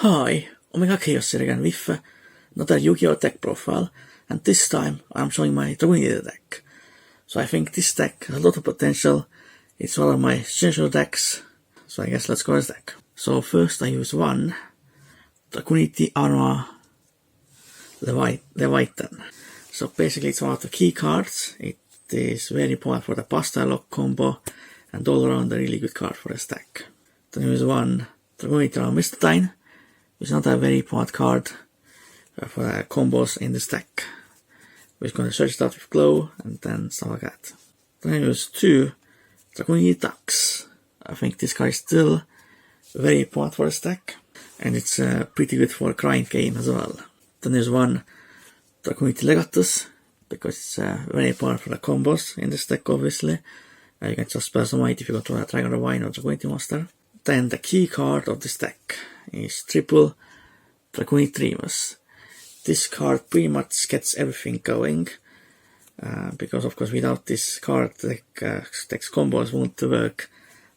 Hi, Omega Chaos here again with another Yu-Gi-Oh! Deck profile, and this time I'm showing my Dragunity deck. So I think this deck has a lot of potential. It's one of my signature decks, so I guess let's go with this deck. So first I use one Dragunity Arma Leviathan. So basically it's one of the key cards. It is very important for the pasta lock combo and all around a really good card for this deck. Then I use one Dragunity Arma, which is not a very important card for the combos in this deck. We're just going to search it out with glow and then stuff like that. Then I use two Dragunity Ducks. I think this card is still very important for this deck, and it's pretty good for grind game as well. Then there's one Dragunity Legatus, because it's very important for the combos in this deck obviously. You can just spell some white if you go to a Dragon Divine or Dragunity Monster. Then the key card of this deck is triple Dragunity. This card pretty much gets everything going, because of course without this card deck's combos won't work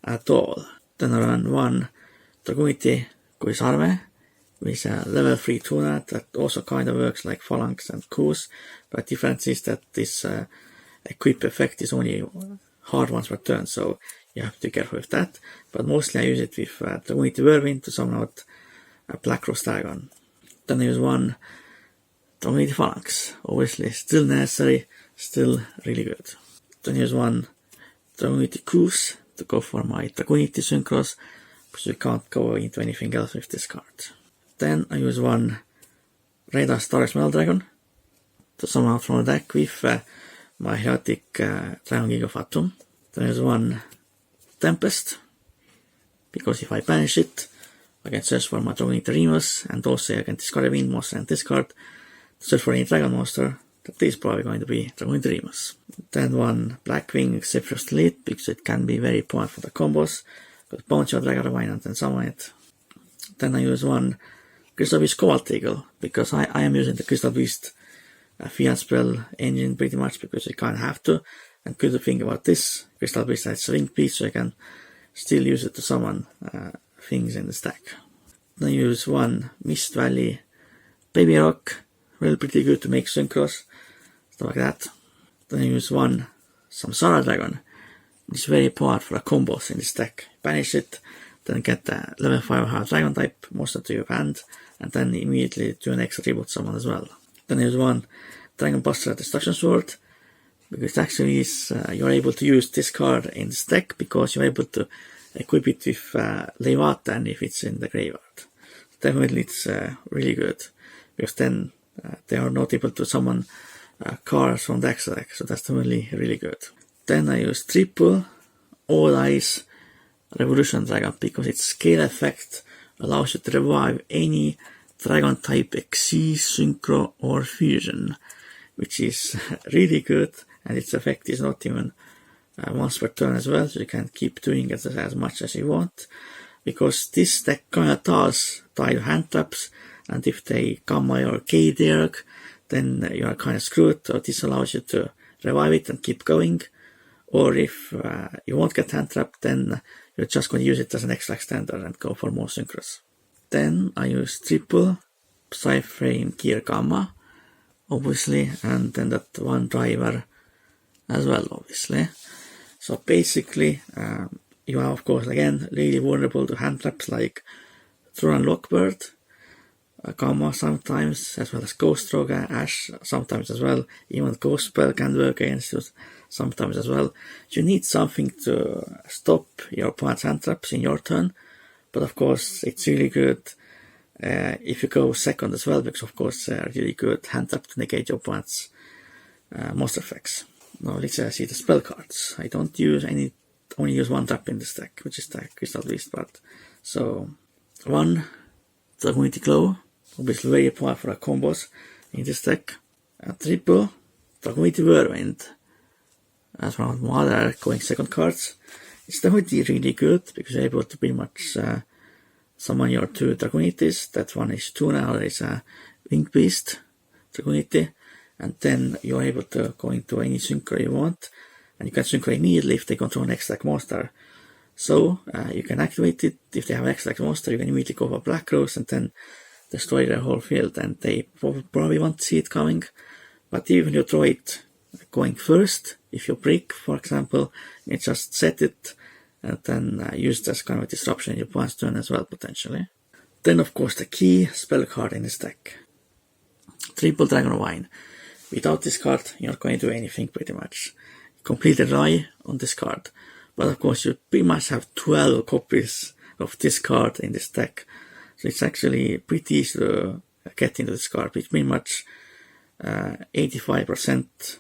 at all. Then I run one Dragunity Arme, which is a level 3 tuner that also kind of works like Phalanx and Kus, but the difference is that this equip effect is only hard once per turn, so you have to be careful with that. But mostly I use it with Dragunity Whirlwind to summon out a Black Rose Dragon. Then I use one Dragunity Phalanx, obviously still necessary, still really good. Then I use one Dragunity Kus to go for my Dragunity Synchros, because you can't go into anything else with this card. Then I use one Radar Star Smell Dragon to summon out from the deck with my Chaotic Dragon Gigafatum. Then I use one Tempest, because if I banish it, I can search for my Dragunity Remus, and also I can discard a Wind Monster and discard to search for any Dragon Monster. That is probably going to be Dragunity Remus. Then one Blackwing Zephyrus Elite, because it can be very important for the combos. Got bounce your Dragon Divine and then summon it. Then I use one Crystal Beast Cobalt Eagle, because I am using the Crystal Beast Fiat Spell engine pretty much, because you kind of have to. And good thing about this Crystal Beast has Ring Piece, so I can still use it to summon things in the stack. Then I use one Mist Valley Baby Rock, really pretty good to make synchros, stuff like that. Then I use one Samsara Dragon, which is very important for the combos in this deck. Banish it, then get the level 5 hard Dragon type monster to your hand, and then immediately do an extra tribute summon as well. Then I use one Dragon Buster Destruction Sword, because actually is you're able to use this card in this deck, because you're able to equip it with Leviathan if it's in the graveyard. Definitely it's really good, because then they are not able to summon cards from the extra deck, so that's definitely really good. Then I use triple All Eyes Revolution Dragon, because its scale effect allows you to revive any Dragon type Xyz, Synchro or Fusion, which is really good, and its effect is not even once per turn as well, so you can keep doing it as much as you want, because this deck kind of does tie hand traps, and if they come by your K-Derg, then you are kind of screwed. So this allows you to revive it and keep going, or if you won't get hand trapped, then you're just going to use it as an extra extender and go for more synchros. Then I use triple Psyframe Gear Gamma, obviously, and then that one driver as well, obviously. So basically, you are of course again really vulnerable to hand traps like Thuran Lockbird, Gamma sometimes, as well as Ghost Rogue, Ash sometimes as well. Even Ghost Spell can work against you sometimes as well. You need something to stop your opponent's hand traps in your turn, but of course it's really good if you go second as well, because of course really good hand trap to negate your opponent's monster effects. Now let's see the spell cards. I don't use any, only use one trap in this deck, which is the Crystal Beast part. So one Dragunity Glow, obviously very important for the combos in this deck. A triple Dragunity Whirlwind as one of my other going second cards. It's definitely really good, because you're able to pretty much summon your two Dragunities. That one is Tuna, or is a Wing Beast Dragunity, and then you're able to go into any synchro you want, and you can synchro immediately if they control an extra monster So you can activate it. If they have extra monster, you can immediately go for Black Rose and then destroy their whole field, and they probably won't see it coming. But even you throw it going first, if you break, for example, you just set it and then use it as kind of a disruption in your opponent's turn as well, potentially. Then, of course, the key spell card in this deck. Triple Dragon of Wine. Without this card, you're not going to do anything pretty much. Completely rely on this card. But of course, you pretty much have 12 copies of this card in this deck. So it's actually pretty easy to get into this card. It's pretty much 85%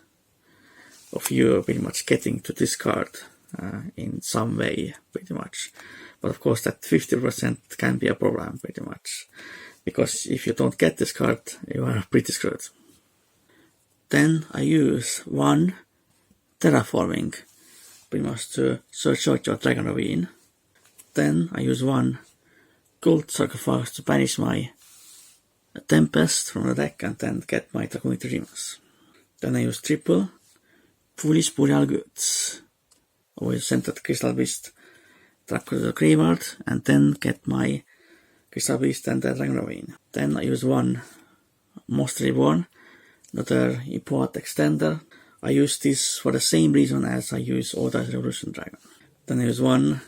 of you pretty much getting to this card in some way, pretty much. But of course, that 50% can be a problem, pretty much. Because if you don't get this card, you are pretty screwed. Then I use one Terraforming, pretty much to search out your Dragunity. Then I use one Gold Sarcophagus to banish my Tempest from the deck and then get my Dragunity. Then I use triple Foolish Burial Goods. Always send that Crystal Beast track to the graveyard and then get my Crystal Beast and the Dragunity. Then I use one Monster Reborn, another Import Extender. I use this for the same reason as I use Oda's Revolution Dragon. Then I use one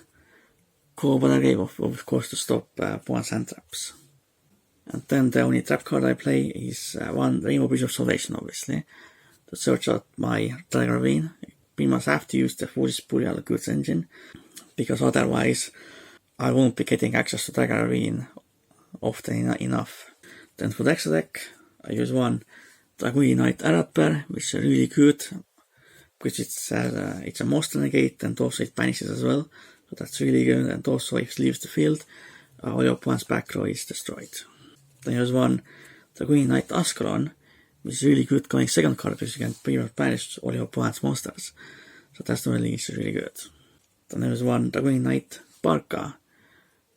Cobra Grave, of course, to stop opponent's hand traps. And then the only trap card I play is one Rainbow Bridge of Salvation, obviously, to search out my Dragunity. We must have to use the Foolish Burial Goods engine, because otherwise I won't be getting access to Dragunity often enough. Then for the extra deck, I use one Dragunity Knight Arapper, which is really good, because it's a monster negate and also it banishes as well, so that's really good. And also if it leaves the field, all your opponent's back row is destroyed. Then there's one Dragunity Knight Ascalon, which is really good going second card, because you can pretty much banish all your opponent's monsters, so that's really good. Then there's one Dragunity Knight Barca,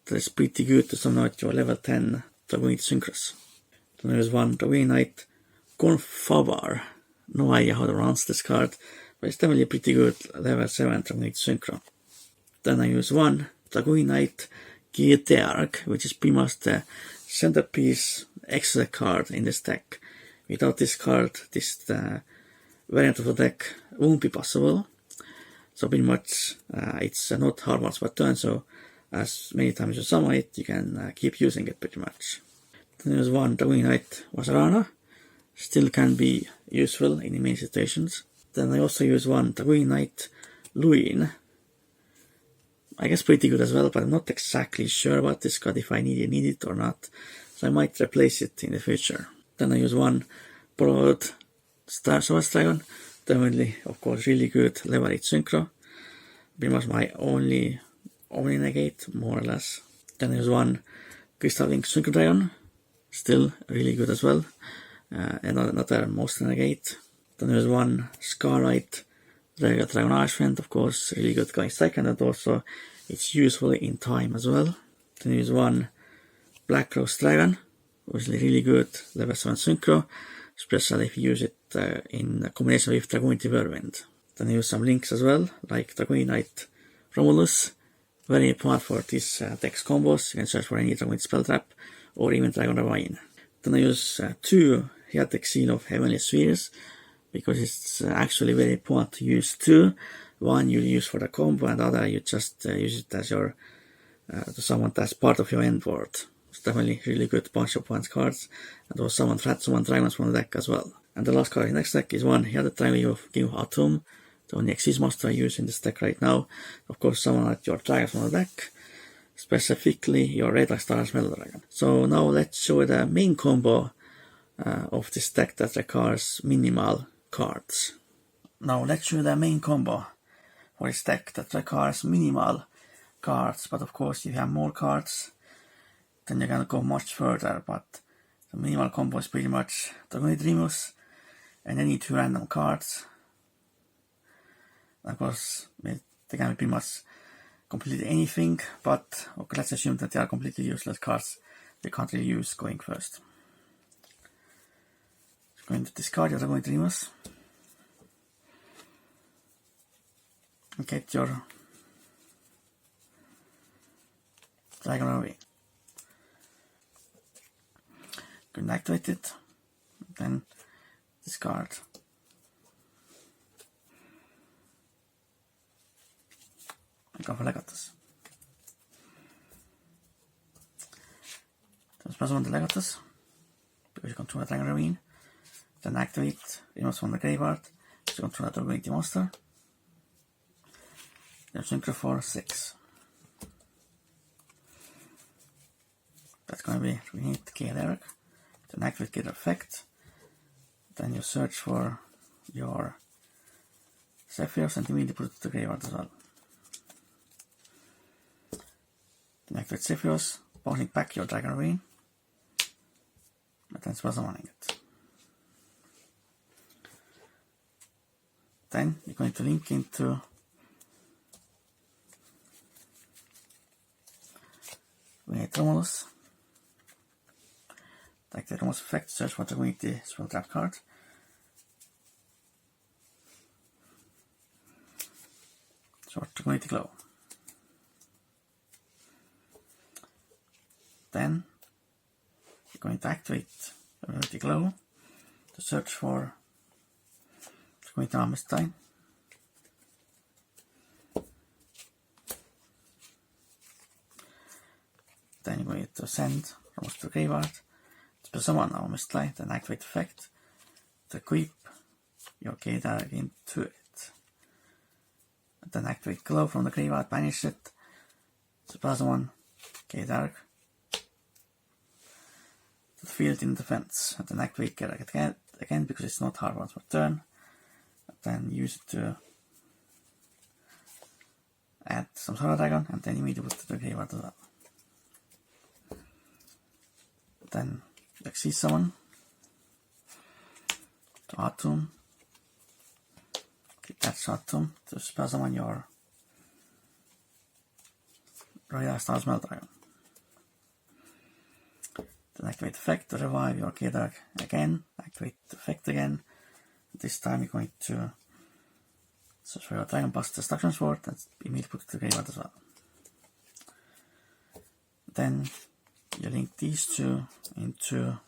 that is pretty good to summon out your level 10 Dragunity Synchros. Then there's one Dragunity Knight Gonfabar. No idea how to pronounce this card, but it's definitely pretty good level 7 Dragunity Synchro. Then I use one Dragunity Knight Geardark, which is pretty much the centerpiece extra card in this deck. Without this card, this variant of the deck won't be possible. So pretty much it's not hard once per turn, so as many times you summon it, you can keep using it pretty much. Then there's one Dragunity Knight Vasarana, still can be useful in many situations. Then I also use one Dragunity Knight Luin. I guess pretty good as well, but I'm not exactly sure about this card, if I need it or not, so I might replace it in the future. Then I use one Broad Star Source Dragon, definitely, of course, really good level 8 Synchro, pretty much my only negate, more or less. Then there's one Crystal Link Synchro Dragon, still really good as well, another monster negate. Then there's one Scarlight Dragon Archfiend, of course, really good going second, and also it's useful in time as well. Then there's one Black Rose Dragon, which is really good level 7 Synchro, especially if you use it in a combination with Dragunity Whirlwind. Then I use some links as well, like Dragunity Knight Romulus, very important for these dex combos. You can search for any Dragunity spell trap, or even Dragunity. Then I use two Hiatic Seal of Heavenly Spheres, because it's actually very important to use two. One you use for the combo, and the other you just use it as your to summon as part of your end board. It's definitely really good bunch of points cards, and also summon dragons from the deck as well. And the last card in the next deck is one Hiatic Dragon of King of Autumn, the only Xyz monster I use in this deck right now. Of course, summon out your dragons from the deck, specifically your Red Like Star's Metal Dragon. So now let's show the main combo of this deck that requires minimal cards. Now let's show the main combo for this deck that requires minimal cards, but of course if you have more cards, then you're gonna go much further. But the minimal combo is pretty much Dragunity and any two random cards. Of course, they can be pretty much completely anything, but okay, let's assume that they are completely useless cards they can't really use going first. So going to discard your Dragunity and get your Dragunity. Going to activate it, then discard. And go for Legatus. Then press on the Legatus, because you control the Dragunity. Then activate removes from the graveyard, so you control the Dragunity monster. Then synchro for 6. That's going to be Dragunity K-Derek. Then activate get effect. Then you search for your Zephyros and immediately put it to the graveyard as well. Then activate Zephyros, bouncing back your Dragunity, and then spell summoning it. Then you're going to link into Romulus. Take the Romulus effect, search for Dragunity spell trap card. So Dragunity Glow. Then you're going to activate Dragunity Glow to search for Dragunity Amistine. Then you're going to send Romulus to the graveyard. Spell summon Amistine, then activate effect to equip your K-Derek into it. And then activate Glow from the graveyard, banish it. Spell summon K-Derek to the field in defense, and then activate K-Derek again because it's not hard once per turn. And then use it to add some Solar Dragon, and then immediately put it to the graveyard as well. Then Xyz summon to Atom. Detach Atom to spell summon your Royal Star Smell Dragon. Then activate effect to revive your K-Derek again. Activate effect again. This time you're going to search for your Dragon Bust Destruction Sword and immediately put it to the graveyard as well. Then you link these two into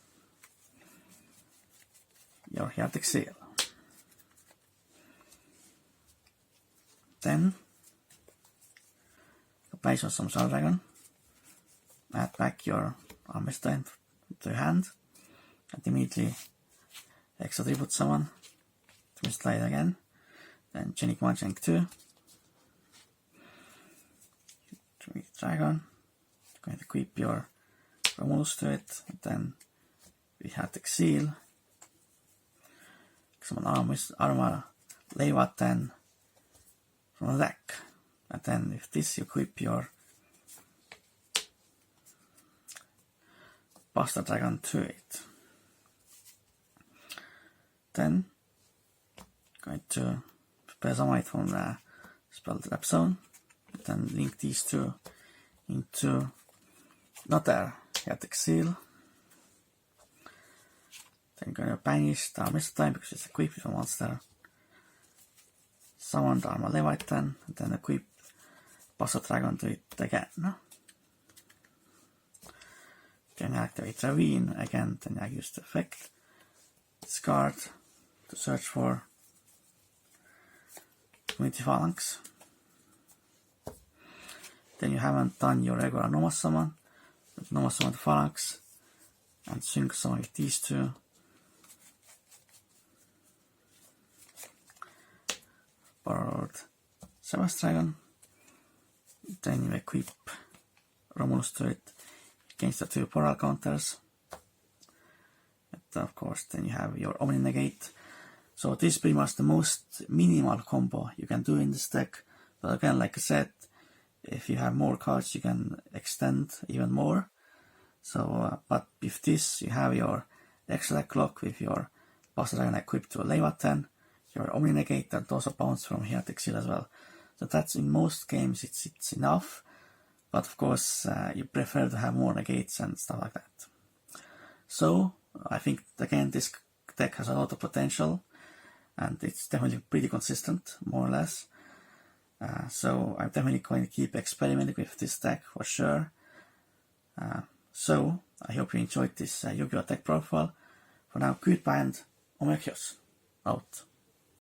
your Heretic Seal. Then you place on some Soul Dragon, add back your Amistine to your hand, and immediately extra tribute summon to Mistlight again. Then Genic 1, Genic 2, Dragon, going to equip your Romulus to it, and then we have the Seal, summon Armor Leyvaten from the deck, and then with this you equip your Bastard Dragon to it. Then going to prepare some item from the spell trap zone, then link these two into another Heretic Seal. Then going to banish the Amistine because it's equipped with a monster. Summon the Armor Leviathan, and then equip Bastard Dragon to it again. Then activate Ravine again, then I use the effect. Discard to search for Dragunity Phalanx. Then you haven't done your regular normal summon, but normal summon the Phalanx and sync summon with these two. Borrowed Sebas Dragon. Then you equip Romulus to it against the two portal counters. And of course, then you have your Omni Negate. So this is pretty much the most minimal combo you can do in this deck. But again, like I said, if you have more cards, you can extend even more. So, but with this, you have your extra deck lock with your Bastard Dragon equipped to a Leviathan, your Omni Negate that also bounce from Heretic Seal as well. So that's in most games it's enough, but of course you prefer to have more negates and stuff like that. So I think again this deck has a lot of potential, and it's definitely pretty consistent, more or less. So I'm definitely going to keep experimenting with this deck for sure. So, I hope you enjoyed this Yu-Gi-Oh! Deck profile. For now, goodbye and omega chaos. Out.